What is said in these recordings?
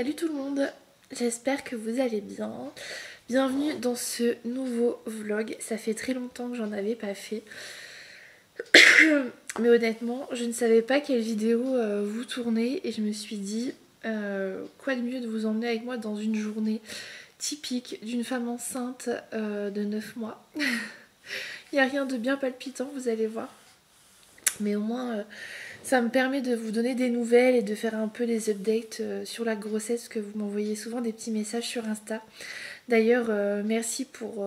Salut tout le monde, j'espère que vous allez bien. Bienvenue dans ce nouveau vlog. Ça fait très longtemps que j'en avais pas fait. Mais honnêtement, je ne savais pas quelle vidéo vous tournez et je me suis dit quoi de mieux de vous emmener avec moi dans une journée typique d'une femme enceinte de 9 mois. Il n'y a rien de bien palpitant, vous allez voir. Mais au moins, ça me permet de vous donner des nouvelles et de faire un peu des updates sur la grossesse, que vous m'envoyez souvent des petits messages sur Insta. D'ailleurs, merci pour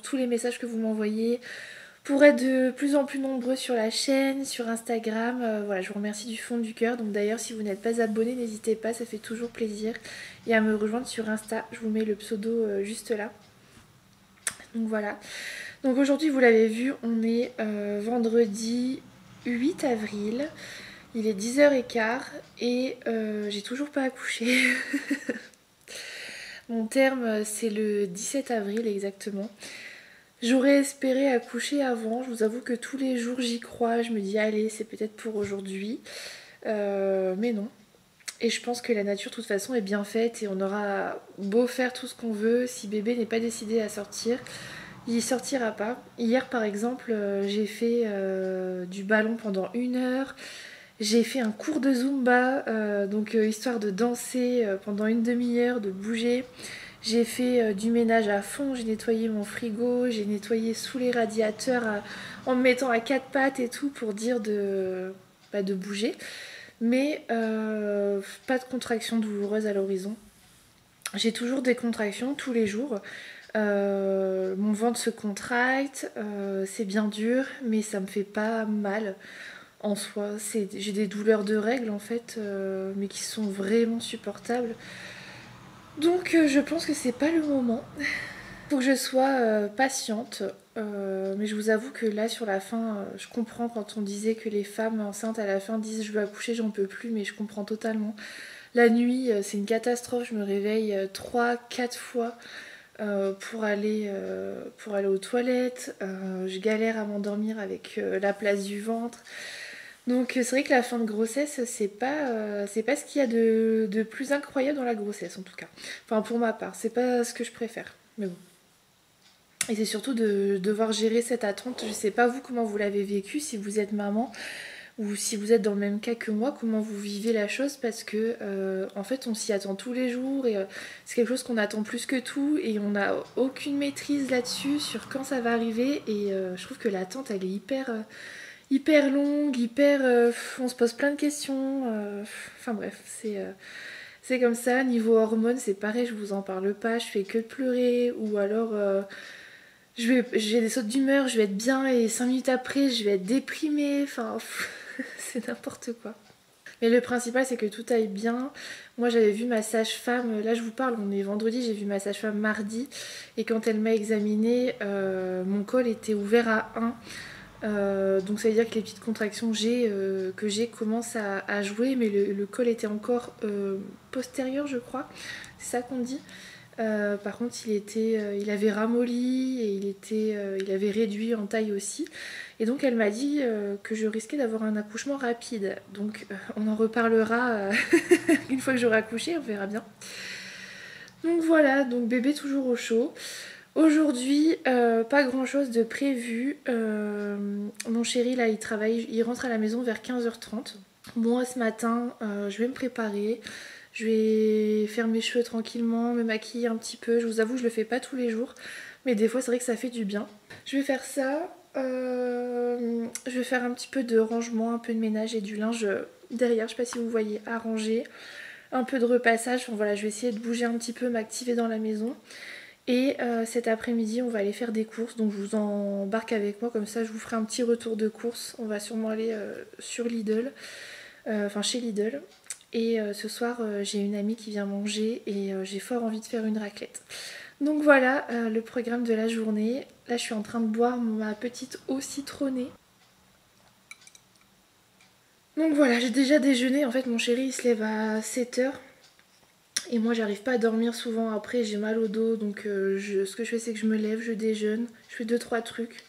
tous les messages que vous m'envoyez, pour être de plus en plus nombreux sur la chaîne, sur Instagram. Voilà, je vous remercie du fond du cœur. Donc d'ailleurs, si vous n'êtes pas abonné, n'hésitez pas, ça fait toujours plaisir. Et à me rejoindre sur Insta, je vous mets le pseudo juste là. Donc voilà. Donc aujourd'hui, vous l'avez vu, on est vendredi 8 avril. Il est 10h15 et j'ai toujours pas accouché. Mon terme, c'est le 17 avril exactement. J'aurais espéré accoucher avant. Je vous avoue que tous les jours j'y crois. Je me dis allez, c'est peut-être pour aujourd'hui. Mais non. Et je pense que la nature de toute façon est bien faite et on aura beau faire tout ce qu'on veut. Si bébé n'est pas décidé à sortir, il sortira pas. Hier par exemple, j'ai fait du ballon pendant 1 heure. J'ai fait un cours de Zumba, histoire de danser pendant une demi-heure, de bouger. J'ai fait du ménage à fond, j'ai nettoyé mon frigo, j'ai nettoyé sous les radiateurs en me mettant à quatre pattes et tout pour dire de bouger. Mais pas de contractions douloureuses à l'horizon. J'ai toujours des contractions tous les jours. Mon ventre se contracte, c'est bien dur, mais ça me fait pas mal en soi. J'ai des douleurs de règles en fait, mais qui sont vraiment supportables. Donc je pense que c'est pas le moment. Faut que je sois patiente. Mais je vous avoue que là sur la fin, je comprends quand on disait que les femmes enceintes à la fin disent je veux accoucher, j'en peux plus, mais je comprends totalement. La nuit, c'est une catastrophe, je me réveille 3-4 fois pour aller aux toilettes. Je galère à m'endormir avec la place du ventre. Donc c'est vrai que la fin de grossesse, c'est pas ce qu'il y a de plus incroyable dans la grossesse en tout cas. Enfin pour ma part, c'est pas ce que je préfère. Mais bon. Et c'est surtout de devoir gérer cette attente. Je sais pas vous comment vous l'avez vécu, si vous êtes maman ou si vous êtes dans le même cas que moi, comment vous vivez la chose, parce que en fait on s'y attend tous les jours et c'est quelque chose qu'on attend plus que tout et on n'a aucune maîtrise là-dessus sur quand ça va arriver et je trouve que l'attente elle est hyper longue, on se pose plein de questions. Enfin bref, c'est comme ça. Niveau hormones, c'est pareil, je vous en parle pas, je fais que de pleurer ou alors j'ai des sautes d'humeur, je vais être bien et 5 minutes après, je vais être déprimée. Enfin, c'est n'importe quoi. Mais le principal, c'est que tout aille bien. Moi, j'avais vu ma sage-femme, là je vous parle, on est vendredi, j'ai vu ma sage-femme mardi. Et quand elle m'a examinée, mon col était ouvert à 1. Donc ça veut dire que les petites contractions que j'ai commencent à jouer, mais le col était encore postérieur, je crois. C'est ça qu'on dit. Par contre, il avait ramolli et il avait réduit en taille aussi. Et donc elle m'a dit que je risquais d'avoir un accouchement rapide. Donc on en reparlera une fois que j'aurai accouché, on verra bien. Donc voilà, donc bébé toujours au chaud. Aujourd'hui, pas grand chose de prévu. Mon chéri là il travaille, il rentre à la maison vers 15h30. Moi ce matin, je vais me préparer. Je vais faire mes cheveux tranquillement, me maquiller un petit peu. Je vous avoue, je le fais pas tous les jours, mais des fois c'est vrai que ça fait du bien. Je vais faire ça. Je vais faire un petit peu de rangement, un peu de ménage et du linge derrière. Je sais pas si vous voyez, à ranger. Un peu de repassage. Enfin, voilà, je vais essayer de bouger un petit peu, m'activer dans la maison. Et cet après-midi, on va aller faire des courses. Donc je vous embarque avec moi, comme ça je vous ferai un petit retour de course. On va sûrement aller sur Lidl, enfin chez Lidl. Et ce soir, j'ai une amie qui vient manger et j'ai fort envie de faire une raclette. Donc voilà le programme de la journée. Là, je suis en train de boire ma petite eau citronnée. Donc voilà, j'ai déjà déjeuné. En fait, mon chéri, il se lève à 7h. Et moi, j'arrive pas à dormir souvent après. J'ai mal au dos. Donc ce que je fais, c'est que je me lève, je déjeune. Je fais 2-3 trucs.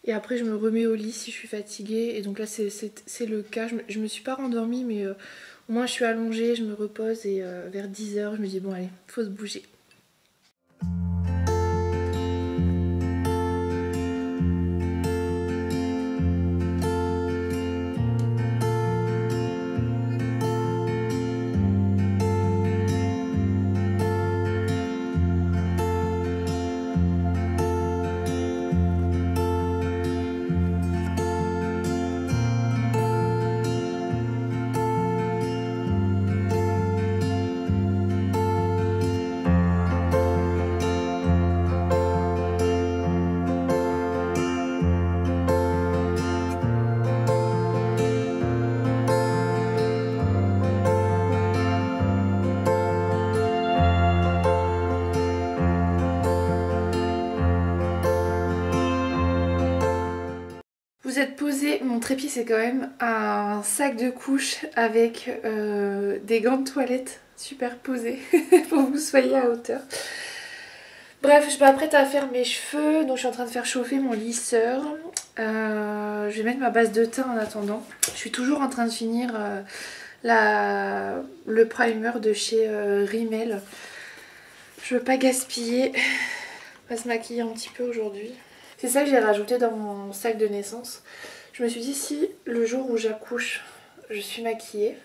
Et après, je me remets au lit si je suis fatiguée. Et donc là, c'est le cas. Je me suis pas rendormie, mais Moi je suis allongée, je me repose et vers 10h je me dis bon allez, faut se bouger. Vous êtes posé, mon trépied c'est quand même un sac de couche avec des gants de toilette superposés pour que vous soyez à hauteur. Bref, je m'apprête à faire mes cheveux, donc je suis en train de faire chauffer mon lisseur. Je vais mettre ma base de teint en attendant. Je suis toujours en train de finir le primer de chez Rimmel. Je veux pas gaspiller. On va se maquiller un petit peu aujourd'hui. C'est ça que j'ai rajouté dans mon sac de naissance. Je me suis dit si le jour où j'accouche, je suis maquillée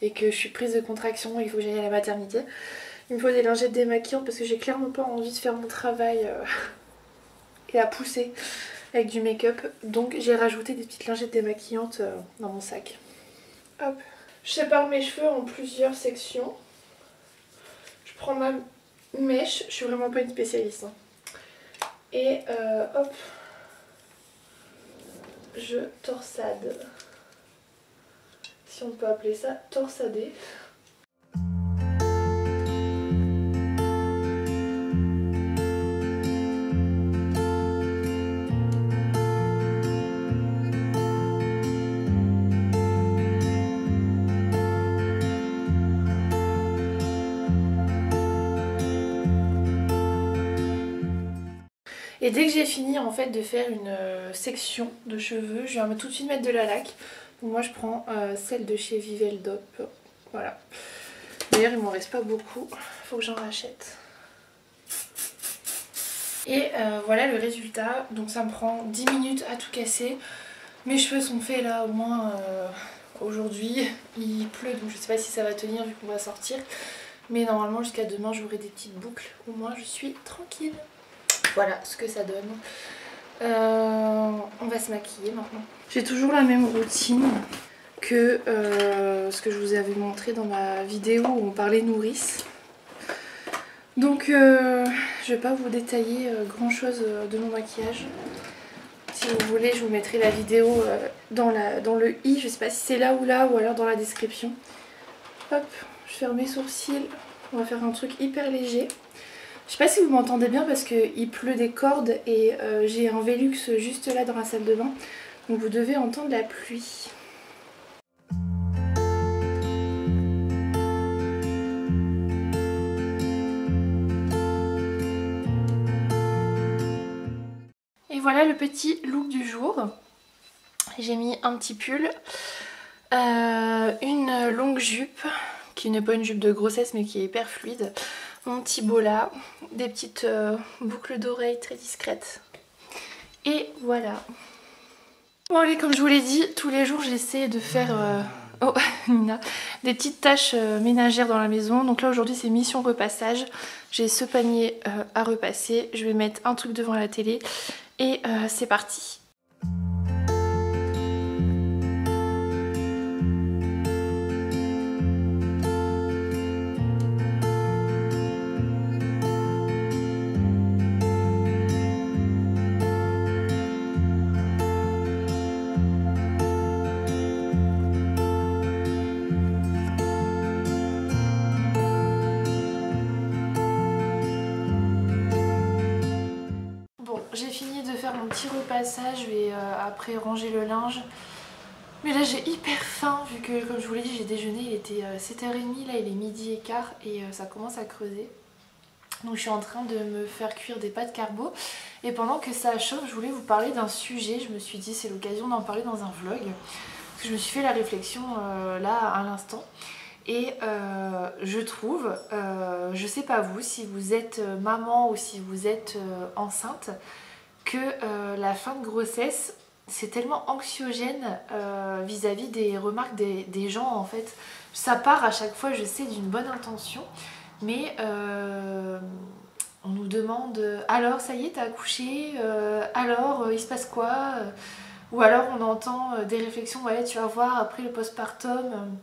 et que je suis prise de contraction et qu'il faut que j'aille à la maternité, il me faut des lingettes démaquillantes parce que j'ai clairement pas envie de faire mon travail et à pousser avec du make-up. Donc j'ai rajouté des petites lingettes démaquillantes dans mon sac. Hop. Je sépare mes cheveux en plusieurs sections. Je prends ma mèche, je suis vraiment pas une spécialiste. Hein. Et hop, je torsade, si on peut appeler ça torsader. Et dès que j'ai fini en fait de faire une section de cheveux, je vais tout de suite mettre de la laque. Donc moi je prends celle de chez Viveldop. Voilà. D'ailleurs il m'en reste pas beaucoup, faut que j'en rachète. Et voilà le résultat. Donc ça me prend 10 minutes à tout casser. Mes cheveux sont faits là au moins aujourd'hui. Il pleut donc je sais pas si ça va tenir vu qu'on va sortir. Mais normalement jusqu'à demain j'aurai des petites boucles. Au moins je suis tranquille. Voilà ce que ça donne. On va se maquiller maintenant. J'ai toujours la même routine que ce que je vous avais montré dans ma vidéo où on parlait nourrice. Donc je vais pas vous détailler grand chose de mon maquillage. Si vous voulez je vous mettrai la vidéo dans le i. Je sais pas si c'est là ou alors dans la description. Hop, je ferme mes sourcils. On va faire un truc hyper léger. Je sais pas si vous m'entendez bien parce qu'il pleut des cordes et j'ai un Velux juste là dans la salle de bain. Donc vous devez entendre la pluie. Et voilà le petit look du jour. J'ai mis un petit pull, une longue jupe, qui n'est pas une jupe de grossesse mais qui est hyper fluide. Mon petit bola, des petites boucles d'oreilles très discrètes. Et voilà. Bon allez, comme je vous l'ai dit, tous les jours j'essaie de faire oh, Nina, des petites tâches ménagères dans la maison. Donc là aujourd'hui c'est mission repassage. J'ai ce panier à repasser. Je vais mettre un truc devant la télé et c'est parti. J'ai fini de faire mon petit repassage, je vais après ranger le linge. Mais là j'ai hyper faim vu que comme je vous l'ai dit j'ai déjeuné, il était 7h30, là il est midi et quart et ça commence à creuser. Donc je suis en train de me faire cuire des pâtes carbo et pendant que ça chauffe je voulais vous parler d'un sujet, je me suis dit c'est l'occasion d'en parler dans un vlog. Parce Parce que je me suis fait la réflexion là à l'instant. Et je trouve, je sais pas vous, si vous êtes maman ou si vous êtes enceinte, que la fin de grossesse, c'est tellement anxiogène vis-à-vis des remarques des gens en fait. Ça part à chaque fois, je sais, d'une bonne intention, mais on nous demande alors ça y est, t'as accouché, alors il se passe quoi ou alors on entend des réflexions, ouais, tu vas voir après le postpartum.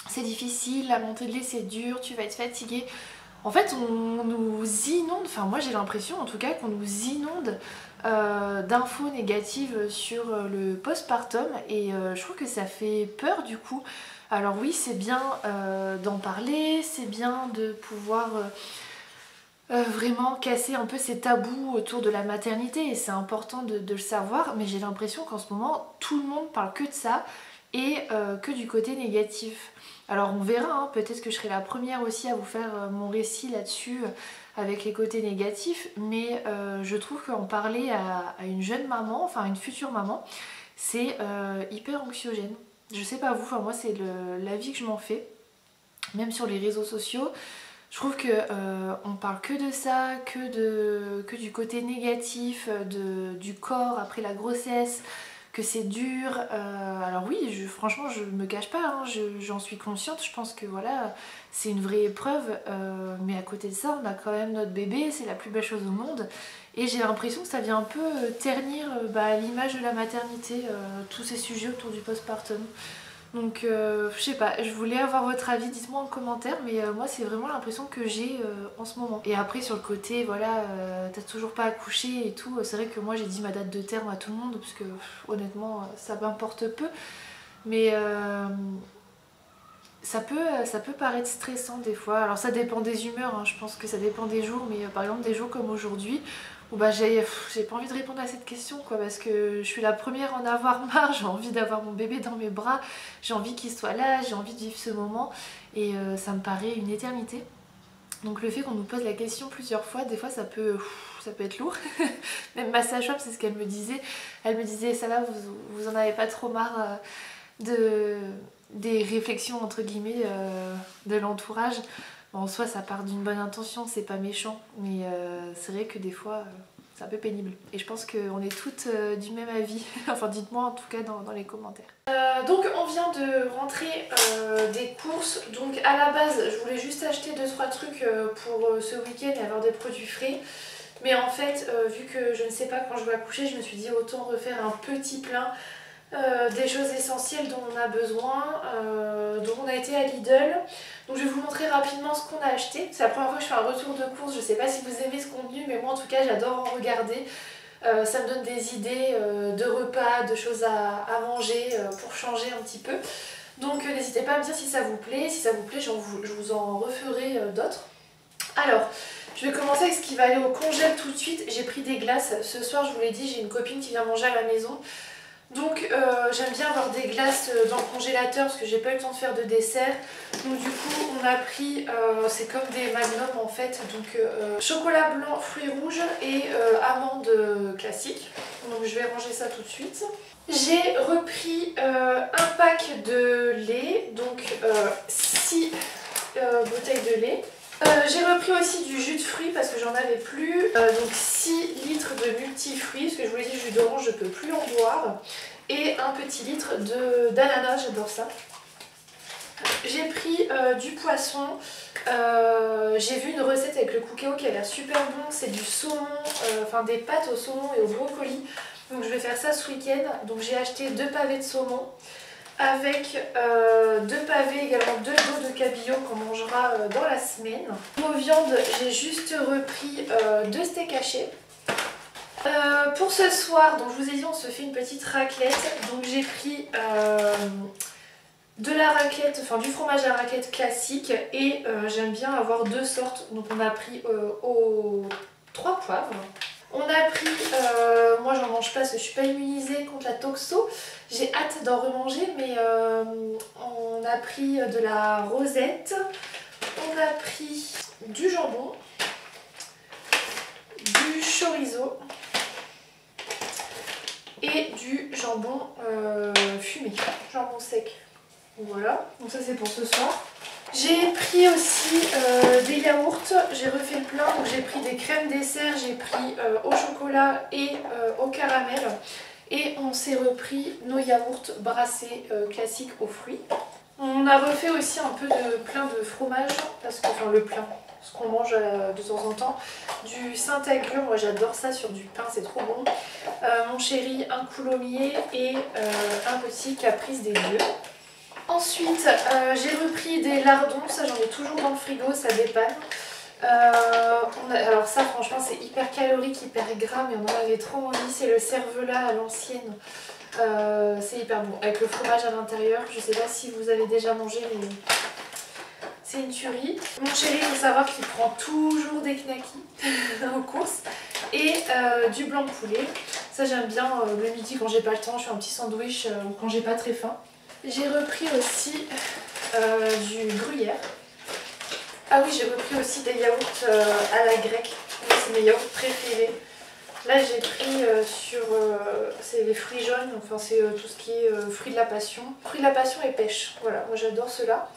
C'est difficile, la montée de lait c'est dur, tu vas être fatiguée. En fait, on nous inonde, enfin moi j'ai l'impression en tout cas qu'on nous inonde d'infos négatives sur le postpartum et je trouve que ça fait peur du coup. Alors oui, c'est bien d'en parler, c'est bien de pouvoir vraiment casser un peu ces tabous autour de la maternité et c'est important de le savoir, mais j'ai l'impression qu'en ce moment tout le monde parle que de ça et que du côté négatif. Alors on verra, hein, peut-être que je serai la première aussi à vous faire mon récit là-dessus avec les côtés négatifs, mais je trouve qu'en parler à une jeune maman, enfin une future maman, c'est hyper anxiogène. Je sais pas vous, enfin moi c'est l'avis que je m'en fais, même sur les réseaux sociaux. Je trouve que on parle que de ça, que du côté négatif, du corps après la grossesse, que c'est dur. Alors oui, franchement, je me cache pas, hein, j'en suis consciente. Je pense que voilà, c'est une vraie épreuve. Mais à côté de ça, on a quand même notre bébé, c'est la plus belle chose au monde. Et j'ai l'impression que ça vient un peu ternir l'image de la maternité, tous ces sujets autour du postpartum. Donc je sais pas, je voulais avoir votre avis, dites-moi en commentaire, mais moi c'est vraiment l'impression que j'ai en ce moment. Et après sur le côté, voilà, t'as toujours pas accouché et tout, c'est vrai que moi j'ai dit ma date de terme à tout le monde, parce que honnêtement ça m'importe peu, mais ça peut paraître stressant des fois. Alors ça dépend des humeurs, hein, je pense que ça dépend des jours, mais par exemple des jours comme aujourd'hui, où bah j'ai pas envie de répondre à cette question quoi, parce que je suis la première à en avoir marre, j'ai envie d'avoir mon bébé dans mes bras, j'ai envie qu'il soit là, j'ai envie de vivre ce moment et ça me paraît une éternité. Donc le fait qu'on nous pose la question plusieurs fois, des fois ça peut être lourd. Même ma sage-femme, c'est ce qu'elle me disait. Elle me disait ça va, vous en avez pas trop marre des réflexions entre guillemets de l'entourage. Bon, en soi ça part d'une bonne intention, c'est pas méchant, mais c'est vrai que des fois c'est un peu pénible. Et je pense qu'on est toutes du même avis, enfin dites-moi en tout cas dans les commentaires. Donc on vient de rentrer des courses, donc à la base je voulais juste acheter 2-3 trucs pour ce week-end et avoir des produits frais. Mais en fait, vu que je ne sais pas quand je vais accoucher, je me suis dit autant refaire un petit plein des choses essentielles dont on a besoin. Donc on a été à Lidl. Donc je vais vous montrer rapidement ce qu'on a acheté. C'est la première fois que je fais un retour de course. Je ne sais pas si vous aimez ce contenu, mais moi en tout cas j'adore en regarder. Ça me donne des idées de repas, de choses à manger pour changer un petit peu. Donc n'hésitez pas à me dire si ça vous plaît. Si ça vous plaît, je vous en referai d'autres. Alors, je vais commencer avec ce qui va aller au congèle tout de suite. J'ai pris des glaces. Ce soir, je vous l'ai dit, j'ai une copine qui vient manger à la maison. Donc j'aime bien avoir des glaces dans le congélateur parce que j'ai pas eu le temps de faire de dessert. Donc du coup on a pris, c'est comme des magnums en fait, donc chocolat blanc, fruits rouges et amandes classiques. Donc je vais ranger ça tout de suite. J'ai repris un pack de lait, donc 6 bouteilles de lait. J'ai repris aussi du jus de fruits parce que j'en avais plus, donc 6 litres de multifruits, parce que je vous l'ai dit, jus d'orange je peux plus en boire, et un petit litre d'ananas, j'adore ça. J'ai pris du poisson, j'ai vu une recette avec le cookéo qui a l'air super bon, c'est du saumon, enfin des pâtes au saumon et au brocoli, donc je vais faire ça ce week-end. Donc j'ai acheté 2 pavés de saumon, avec 2 pavés, également 2 dos de cabillaud qu'on mangera dans la semaine. Pour viande, j'ai juste repris 2 steaks hachés. Pour ce soir, donc je vous ai dit on se fait une petite raclette, donc j'ai pris de la raclette, enfin du fromage à raclette classique et j'aime bien avoir 2 sortes, donc on a pris aux 3 poivres. On a pris, moi j'en mange pas parce que je suis pas immunisée contre la toxo, j'ai hâte d'en remanger, mais on a pris de la rosette, on a pris du jambon, du chorizo et du jambon fumé, jambon Voilà, donc ça c'est pour ce soir. J'ai pris aussi des yaourts, j'ai refait le plein, donc j'ai pris des crèmes dessert, j'ai pris au chocolat et au caramel. Et on s'est repris nos yaourts brassés classiques aux fruits. On a refait aussi un peu de plein de fromage, parce que, enfin le plein, ce qu'on mange de temps en temps. Du Saint-Agur, moi j'adore ça sur du pain, c'est trop bon. Mon chéri, un coulommiers et un petit caprice des dieux. Ensuite, j'ai repris des lardons, ça j'en ai toujours dans le frigo, ça dépanne. Alors ça franchement c'est hyper calorique, hyper gras, mais on en avait trop envie, c'est le cervelas à l'ancienne. C'est hyper bon, avec le fromage à l'intérieur, je sais pas si vous avez déjà mangé, mais c'est une tuerie. Mon chéri, il faut savoir qu'il prend toujours des knackis aux courses et du blanc de poulet. Ça j'aime bien le midi quand j'ai pas le temps, je fais un petit sandwich ou quand j'ai pas très faim. J'ai repris aussi du gruyère. Ah oui, j'ai repris aussi des yaourts à la grecque. C'est mes yaourts préférés. Là j'ai pris c'est les fruits jaunes, enfin c'est tout ce qui est fruits de la passion. Fruits de la passion et pêche, voilà, moi j'adore cela.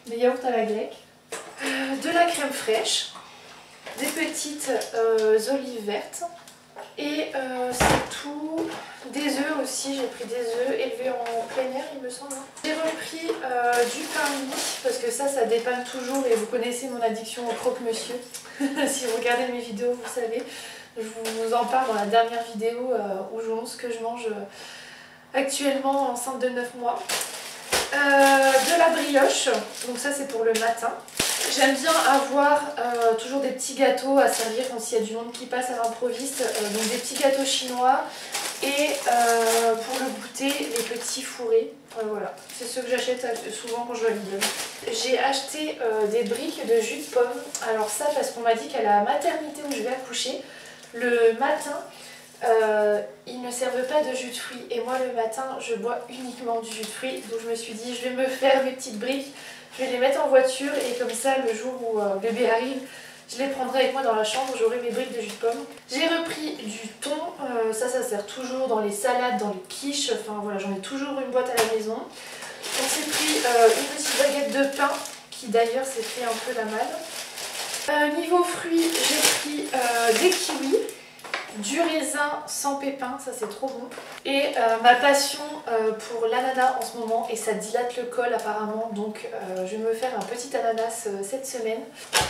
Des yaourts à la grecque. De la crème fraîche. Des petites olives vertes. Et c'est tout. Des œufs aussi, j'ai pris des œufs élevés en plein air il me semble. J'ai repris du pain mie parce que ça dépanne toujours et vous connaissez mon addiction au croque-monsieur. Si vous regardez mes vidéos vous savez. Je vous en parle dans la dernière vidéo où je vous montre ce que je mange actuellement enceinte de 9 mois. De la brioche, donc ça c'est pour le matin. J'aime bien avoir toujours des petits gâteaux à servir quand il y a du monde qui passe à l'improviste. Donc des petits gâteaux chinois et pour le goûter les petits fourrés. Voilà, c'est ceux que j'achète souvent quand je vais à Lidl. J'ai acheté des briques de jus de pomme. Alors ça parce qu'on m'a dit qu'à la maternité où je vais accoucher, le matin ils ne servent pas de jus de fruits et moi le matin je bois uniquement du jus de fruits, donc je me suis dit je vais me faire mes petites briques, je vais les mettre en voiture et comme ça le jour où bébé arrive je les prendrai avec moi dans la chambre, j'aurai mes briques de jus de pomme. J'ai repris du thon, ça sert toujours dans les salades, dans les quiches, enfin voilà j'en ai toujours une boîte à la maison. On s'est pris une petite baguette de pain qui d'ailleurs s'est fait un peu la malle. Niveau fruits j'ai pris des kiwis. Du raisin sans pépins, ça c'est trop bon. Et ma passion pour l'ananas en ce moment, et ça dilate le col apparemment, donc je vais me faire un petit ananas cette semaine.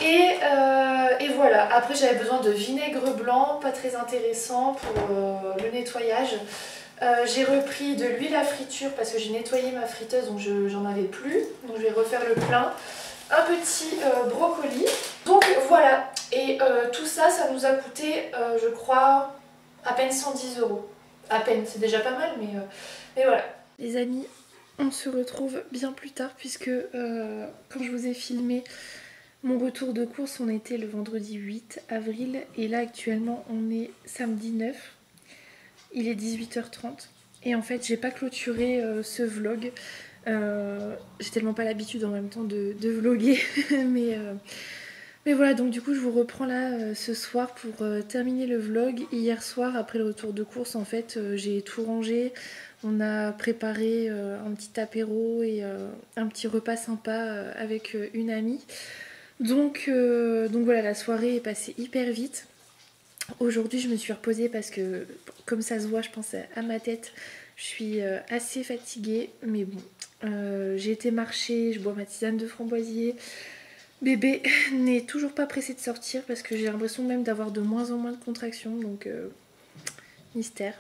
Et voilà, après j'avais besoin de vinaigre blanc, pas très intéressant pour le nettoyage. J'ai repris de l'huile à friture parce que j'ai nettoyé ma friteuse donc j'en avais plus, donc je vais refaire le plein. Un petit brocoli. Donc voilà, et tout ça, ça nous a coûté, je crois, à peine 110 €. À peine, c'est déjà pas mal, mais voilà. Les amis, on se retrouve bien plus tard puisque quand je vous ai filmé mon retour de course, on était le vendredi 8 avril et là actuellement on est samedi 9. Il est 18h30 et en fait j'ai pas clôturé ce vlog. J'ai tellement pas l'habitude en même temps de vlogger mais voilà, donc du coup je vous reprends là ce soir pour terminer le vlog. Hier soir après le retour de course en fait j'ai tout rangé, on a préparé un petit apéro et un petit repas sympa avec une amie, donc voilà, la soirée est passée hyper vite. Aujourd'hui je me suis reposée parce que comme ça se voit je pense à ma tête, je suis assez fatiguée mais bon. J'ai été marcher, je bois ma tisane de framboisier. Bébé n'est toujours pas pressé de sortir parce que j'ai l'impression même d'avoir de moins en moins de contractions, donc mystère.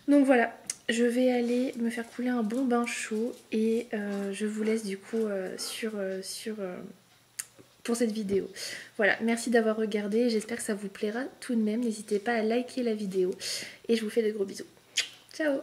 Donc voilà, je vais aller me faire couler un bon bain chaud et je vous laisse du coup pour cette vidéo. Voilà, merci d'avoir regardé, j'espère que ça vous plaira tout de même. N'hésitez pas à liker la vidéo et je vous fais de gros bisous. Ciao!